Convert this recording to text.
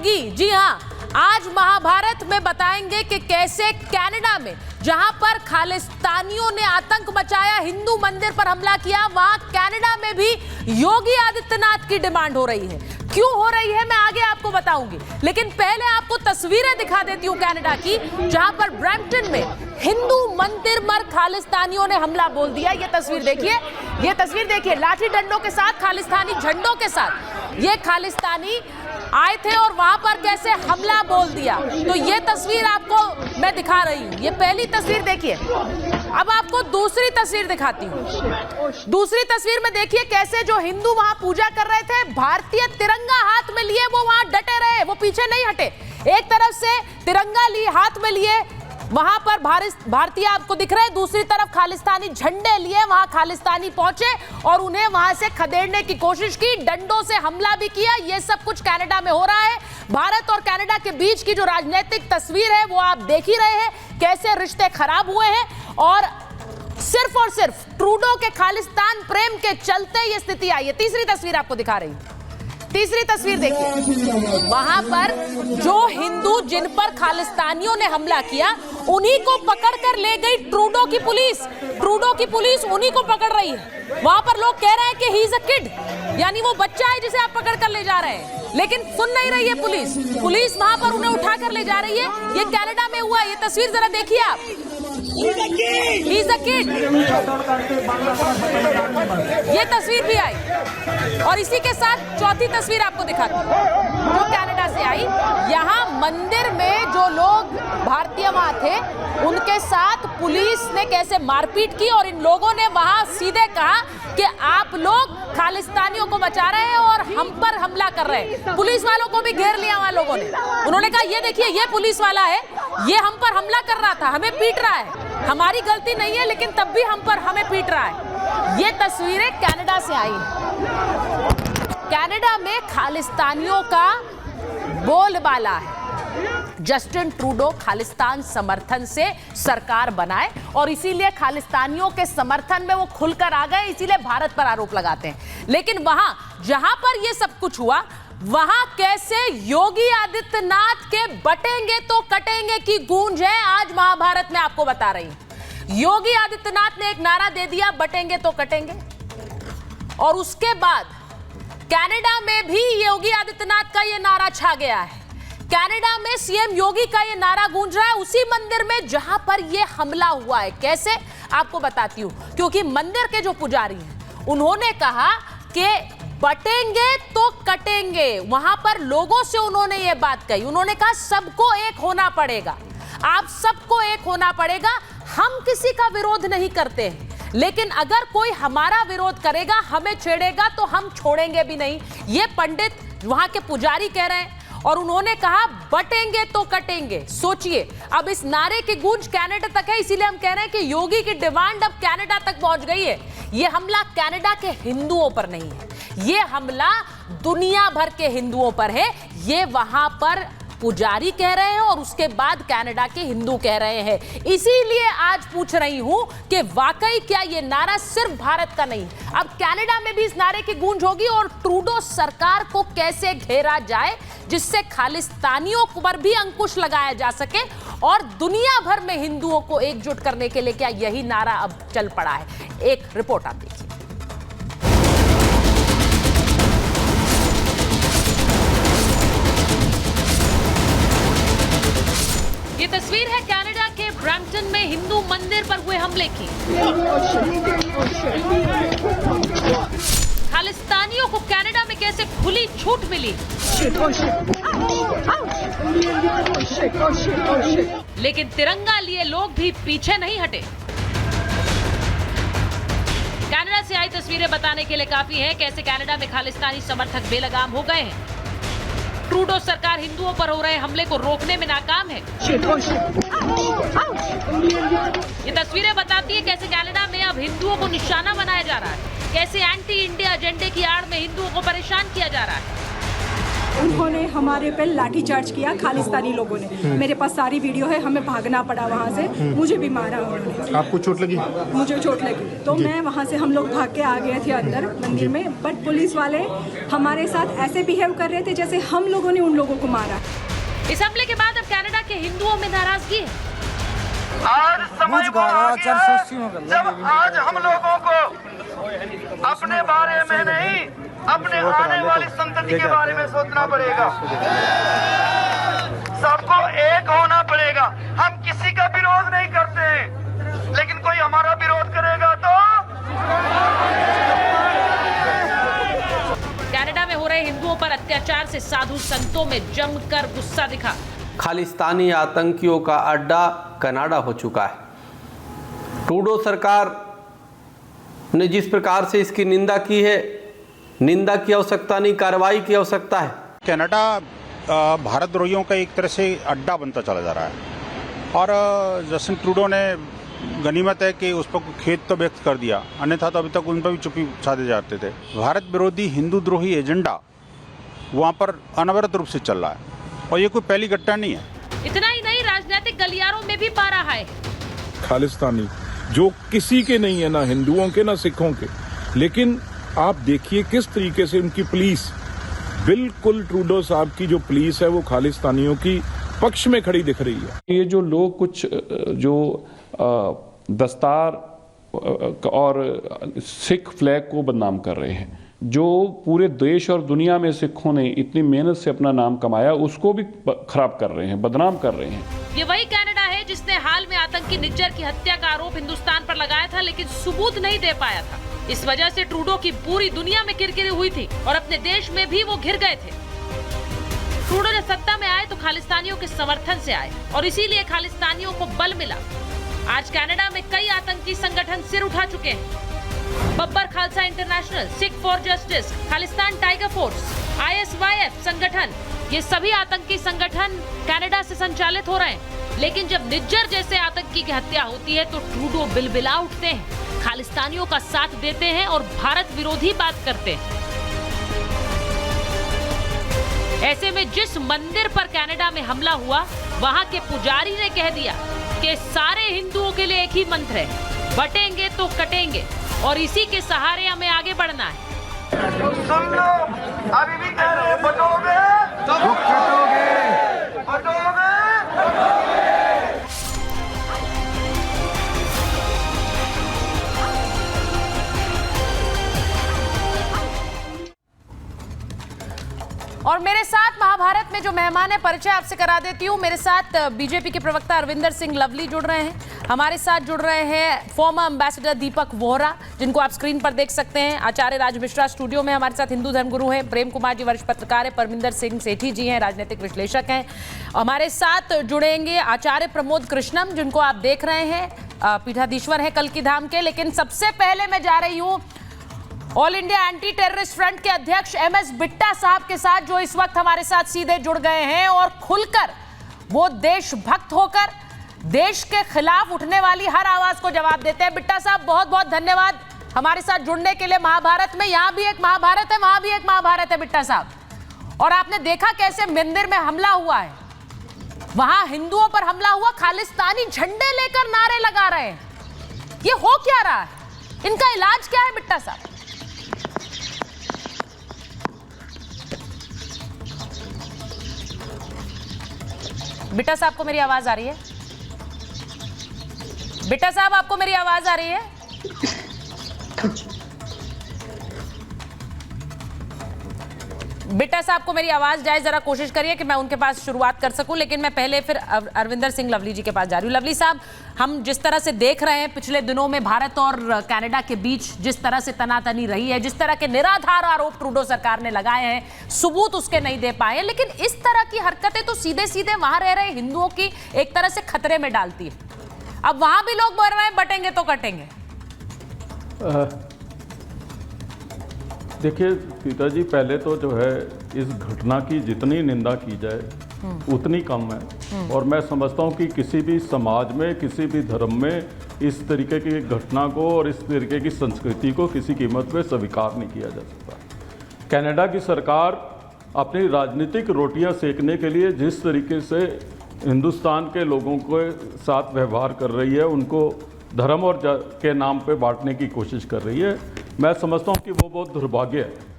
योगी। जी हाँ, आज महाभारत में बताएंगे कि कैसे कनाडा में जहां पर खालिस्तानियों ने आतंक मचाया, हिंदू मंदिर पर हमला किया, वहां कनाडा में भी योगी आदित्यनाथ की डिमांड हो रही है। क्यों हो रही है मैं आगे आपको बताऊंगी, लेकिन पहले आपको तस्वीरें दिखा देती हूं कनाडा की, जहां पर ब्रैम्पटन में हिंदू मंदिर पर खालिस्तानियों ने हमला बोल दिया। ये तस्वीर देखिए, लाठी डंडों के साथ, खालिस्तानी झंडों के साथ ये खालिस्तानी आए थे और वहां पर कैसे हमला बोल दिया। तो ये तस्वीर आपको मैं दिखा रही हूं। ये पहली तस्वीर देखिए, अब आपको दूसरी तस्वीर दिखाती हूं। दूसरी तस्वीर में देखिए कैसे जो हिंदू वहां पूजा कर रहे थे, भारतीय तिरंगा हाथ में लिए वो वहां डटे रहे, वो पीछे नहीं हटे। एक तरफ से तिरंगा लिए हाथ में लिए वहां पर भारतीय आपको दिख रहे हैं, दूसरी तरफ खालिस्तानी झंडे लिए वहां खालिस्तानी पहुंचे और उन्हें वहां से खदेड़ने की कोशिश की, डंडों से हमला भी किया। यह सब कुछ कनाडा में हो रहा है। भारत और कनाडा के बीच की जो राजनीतिक तस्वीर है वो आप देख ही रहे हैं, कैसे रिश्ते खराब हुए हैं और सिर्फ ट्रूडो के खालिस्तान प्रेम के चलते ये स्थिति आई है। तीसरी तस्वीर आपको दिखा रही हूं। तीसरी तस्वीर देखिए, वहां पर जो हिंदू जिन पर खालिस्तानियों ने हमला किया उन्हीं को पकड़कर ले गई ट्रूडो की पुलिस उन्हीं को पकड़ रही है। वहां पर लोग कह रहे हैं कि ही इज अ किड, यानी वो बच्चा है जिसे आप पकड़ कर ले जा रहे हैं, लेकिन सुन नहीं रही है पुलिस वहां पर उन्हें उठाकर ले जा रही है। ये कनाडा में हुआ, ये तस्वीर जरा देखिए आप। He is a kid। ये तस्वीर भी आई और इसी के साथ चौथी तस्वीर आपको दिखाती हूं जो कनाडा से आई। यहाँ मंदिर में जो लोग भारतीय वहां थे उनके साथ पुलिस ने कैसे मारपीट की और इन लोगों ने वहां सीधे कहा कि आप लोग खालिस्तानियों को बचा रहे हैं और हम पर हमला कर रहे हैं। पुलिस वालों को भी घेर लिया वहां लोगों ने। उन्होंने कहा ये देखिए, ये पुलिस वाला है, ये हम पर हमला कर रहा था, हमें पीट रहा है, हमारी गलती नहीं है लेकिन तब भी हमें पीट रहा है। ये तस्वीरें कनाडा से आई हैं। कनाडा में खालिस्तानियों का बोलबाला है। जस्टिन ट्रूडो खालिस्तान समर्थन से सरकार बनाए और इसीलिए खालिस्तानियों के समर्थन में वो खुलकर आ गए, इसीलिए भारत पर आरोप लगाते हैं। लेकिन वहां जहां पर ये सब कुछ हुआ वहां कैसे योगी आदित्यनाथ के बटेंगे तो कटेंगे की गूंज है, आज महाभारत में आपको बता रही हूं। योगी आदित्यनाथ ने एक नारा दे दिया, बटेंगे तो कटेंगे, और उसके बाद कनाडा में भी योगी आदित्यनाथ का यह नारा छा गया है। कनाडा में सीएम योगी का यह नारा गूंज रहा है उसी मंदिर में जहां पर यह हमला हुआ है। कैसे आपको बताती हूं, क्योंकि मंदिर के जो पुजारी हैं उन्होंने कहा कि बटेंगे तो कटेंगे। वहां पर लोगों से उन्होंने ये बात कही, उन्होंने कहा सबको एक होना पड़ेगा, आप सबको एक होना पड़ेगा। हम किसी का विरोध नहीं करते हैं, लेकिन अगर कोई हमारा विरोध करेगा, हमें छेड़ेगा तो हम छोड़ेंगे भी नहीं। ये पंडित वहां के पुजारी कह रहे हैं और उन्होंने कहा बटेंगे तो कटेंगे। सोचिए, अब इस नारे की गूंज कनाडा तक है, इसीलिए हम कह रहे हैं कि योगी की डिमांड अब कनाडा तक पहुंच गई है। यह हमला कनाडा के हिंदुओं पर नहीं है, यह हमला दुनिया भर के हिंदुओं पर है। ये वहां पर पुजारी कह रहे हैं और उसके बाद कनाडा के हिंदू कह रहे हैं। इसीलिए आज पूछ रही हूं कि वाकई क्या यह नारा सिर्फ भारत का नहीं, अब कनाडा में भी इस नारे की गूंज होगी और ट्रूडो सरकार को कैसे घेरा जाए जिससे खालिस्तानियों पर भी अंकुश लगाया जा सके और दुनिया भर में हिंदुओं को एकजुट करने के लिए क्या यही नारा अब चल पड़ा है। एक रिपोर्ट आप देखिए। ये तस्वीर है कनाडा के ब्रैम्पटन में हिंदू मंदिर पर हुए हमले की। खालिस्तानियों को कनाडा में कैसे खुली छूट मिली, लेकिन तिरंगा लिए लोग भी पीछे नहीं हटे। कनाडा से आई तस्वीरें बताने के लिए काफी हैं कैसे कनाडा में खालिस्तानी समर्थक बेलगाम हो गए हैं। ट्रूडो सरकार हिंदुओं पर हो रहे हमले को रोकने में नाकाम है। ये तस्वीरें बताती है कैसे कनाडा में अब हिंदुओं को निशाना बनाया जा रहा है, कैसे एंटी इंडिया एजेंडे की आड़ में हिंदुओं को परेशान किया जा रहा है। उन्होंने हमारे पे लाठीचार्ज किया, खालिस्तानी लोगों ने। मेरे पास सारी वीडियो है, हमें भागना पड़ा वहाँ से, मुझे भी मारा उन्होंने। आपको चोट लगी? मुझे चोट लगी, तो मैं वहाँ से, हम लोग भाग के आ गए थे अंदर मंदिर में, बट पुलिस वाले हमारे साथ ऐसे बिहेव कर रहे थे जैसे हम लोगों ने उन लोगों को मारा। इस हमले के बाद अब कनाडा के हिंदुओं में नाराजगी है। आज समय वो आ गया जब आज हम लोगों को अपने बारे में नहीं, अपने आने वाली संतति के बारे में सोचना पड़ेगा। सबको एक होना पड़ेगा। हम किसी का विरोध नहीं करते हैं, लेकिन कोई हमारा विरोध करेगा तो कनाडा में हो रहे हिंदुओं पर अत्याचार से साधु संतों में जमकर गुस्सा दिखा। खालिस्तानी आतंकियों का अड्डा कनाडा हो चुका है। ट्रूडो सरकार ने जिस प्रकार से इसकी निंदा की है, निंदा की आवश्यकता नहीं, कार्रवाई की आवश्यकता है। कनाडा भारतद्रोहियों का एक तरह से अड्डा बनता चला जा रहा है और जस्टिन ट्रूडो ने गनीमत है कि उस पर खेद तो व्यक्त कर दिया, अन्यथा तो अभी तक उन पर भी चुप्पी साधे जाते थे। भारत विरोधी हिंदू द्रोही एजेंडा वहाँ पर अनवरत रूप से चल रहा है और ये कोई पहली घटना नहीं है। इतना ही नहीं, राजनीतिक गलियारों में भी पा रहा है। खालिस्तानी जो किसी के नहीं है, ना हिंदुओं के ना सिखों के, लेकिन आप देखिए किस तरीके से उनकी पुलिस, बिल्कुल ट्रूडो साहब की जो पुलिस है वो खालिस्तानियों की पक्ष में खड़ी दिख रही है। ये जो लोग कुछ जो दस्तार और सिख फ्लैग को बदनाम कर रहे हैं, जो पूरे देश और दुनिया में सिखों ने इतनी मेहनत से अपना नाम कमाया, उसको भी खराब कर रहे हैं, बदनाम कर रहे हैं। ये वही कनाडा है जिसने हाल में आतंकी निज्जर की हत्या का आरोप हिंदुस्तान पर लगाया था, लेकिन सबूत नहीं दे पाया था। इस वजह से ट्रूडो की पूरी दुनिया में किरकिरी हुई थी और अपने देश में भी वो घिर गए थे। ट्रूडो जब सत्ता में आए तो खालिस्तानियों के समर्थन से आए और इसीलिए खालिस्तानियों को बल मिला। आज कनाडा में कई आतंकी संगठन सिर उठा चुके हैं। Babbar Khalsa international, Sikh for justice, Khalistan tiger force, ISYF संगठन, ये सभी आतंकी संगठन कनाडा से संचालित हो रहे हैं। लेकिन जब निज्जर जैसे आतंकी की हत्या होती है तो ट्रूडो बिलबिला उठते हैं, खालिस्तानियों का साथ देते हैं और भारत विरोधी बात करते हैं। ऐसे में जिस मंदिर पर कनाडा में हमला हुआ, वहां के पुजारी ने कह दिया कि सारे हिंदुओं के लिए एक ही मंत्र है, बटेंगे तो कटेंगे, और इसी के सहारे हमें आगे बढ़ना है। सुन लो, अभी भी कह रहे हैं बटोगे तो कटोगे, बटोगे। और मेरे साथ महाभारत में जो मेहमान है, परिचय आपसे करा देती हूँ। मेरे साथ बीजेपी के प्रवक्ता अरविंदर सिंह लवली जुड़ रहे हैं। हमारे साथ जुड़ रहे हैं फॉर्मर एम्बेसडर दीपक वोहरा, जिनको आप स्क्रीन पर देख सकते हैं। आचार्य राज मिश्रा स्टूडियो में हमारे साथ हिंदू धर्मगुरु हैं। प्रेम कुमार जी वरिष्ठ पत्रकार हैं। परमिंदर सिंह सेठी जी हैं, राजनीतिक विश्लेषक हैं। हमारे साथ जुड़ेंगे आचार्य प्रमोद कृष्णम, जिनको आप देख रहे हैं, पीठाधीश्वर हैं कल्की धाम के। लेकिन सबसे पहले मैं जा रही हूँ all India anti terrorist front के अध्यक्ष MS बिट्टा साहब के साथ, जो इस वक्त हमारे साथ सीधे जुड़ गए हैं और खुलकर वो देशभक्त होकर देश के खिलाफ उठने वाली हर आवाज को जवाब देते हैं। बिट्टा साहब, बहुत बहुत धन्यवाद हमारे साथ जुड़ने के लिए। महाभारत में यहां भी एक महाभारत है, वहां भी एक महाभारत है बिट्टा साहब। और आपने देखा कैसे मंदिर में हमला हुआ है, वहां हिंदुओं पर हमला हुआ, खालिस्तानी झंडे लेकर नारे लगा रहे हैं। ये हो क्या रहा है? इनका इलाज क्या है बिट्टा साहब? बिट्टा साहब को मेरी आवाज आ रही है? बिट्टा साहब, आपको मेरी आवाज आ रही है? बिट्टा साहब को मेरी आवाज जाए, जरा कोशिश करिए कि मैं उनके पास शुरुआत कर सकूं। लेकिन मैं पहले फिर अरविंदर सिंह लवली जी के पास जा रही हूं। लवली साहब, हम जिस तरह से देख रहे हैं पिछले दिनों में भारत और कनाडा के बीच जिस तरह से तनातनी रही है, जिस तरह के निराधार आरोप ट्रूडो सरकार ने लगाए हैं, सबूत उसके नहीं दे पाए, लेकिन इस तरह की हरकतें तो सीधे सीधे वहां रह रहे हिंदुओं की एक तरह से खतरे में डालती है। अब वहां भी लोग बोल रहे हैं बटेंगे तो कटेंगे। देखिए पिताजी, पहले तो जो है इस घटना की जितनी निंदा की जाए उतनी कम है। और मैं समझता हूँ कि किसी भी समाज में, किसी भी धर्म में इस तरीके की घटना को और इस तरीके की संस्कृति को किसी कीमत पे स्वीकार नहीं किया जा सकता। कनाडा की सरकार अपनी राजनीतिक रोटियां सेकने के लिए जिस तरीके से हिंदुस्तान के लोगों के साथ व्यवहार कर रही है, उनको धर्म और के नाम पे बांटने की कोशिश कर रही है, मैं समझता हूं कि वो बहुत दुर्भाग्य है।